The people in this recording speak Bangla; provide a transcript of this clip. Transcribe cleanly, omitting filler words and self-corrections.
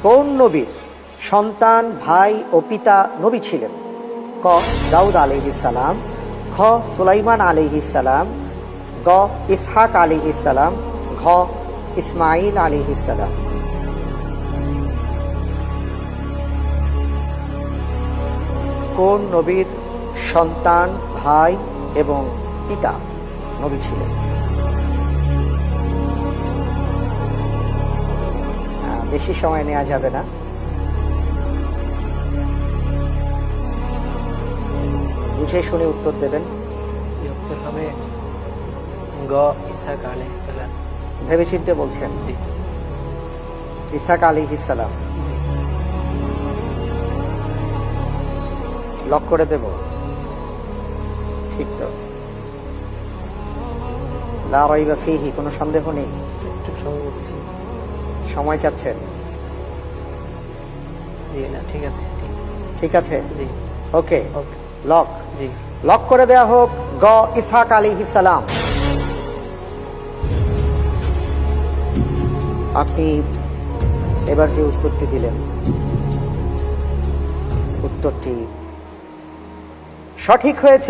কোন নবীর সন্তান, ভাই ও পিতা নবী ছিলেন? ক দাউদ আলাইহিস সালাম, খ সুলাইমান আলাইহিস সালাম, গ ইসহাক আলাইহিস সালাম, ঘ ইসমাঈল আলাইহিস সালাম। কোন নবীর সন্তান, ভাই এবং পিতা নবী ছিলেন? বেশি সময় নেওয়া যাবে না। বুঝে শুনে উত্তর দেবেন। উত্তর হবে গ ইসহাক আলাইহিস সালাম। ভেবেচিন্তে বলছেন? জি ইসহাক আলাইহিস সালাম। জি। লক করে দেব? ঠিক তো? লা রাইবা ফিহি, কোনো সন্দেহ নেই? একটু সময় বলছি। সময় চাচ্ছেন? জি না, ঠিক আছে। ঠিক আছে, জি ওকে ওকে লক। জি। লক করে দেয়া হোক গ ইসহাক আলাইহিস সালাম। আপনি এবার যে উত্তরটি দিলেন, উত্তরটি সঠিক হয়েছে।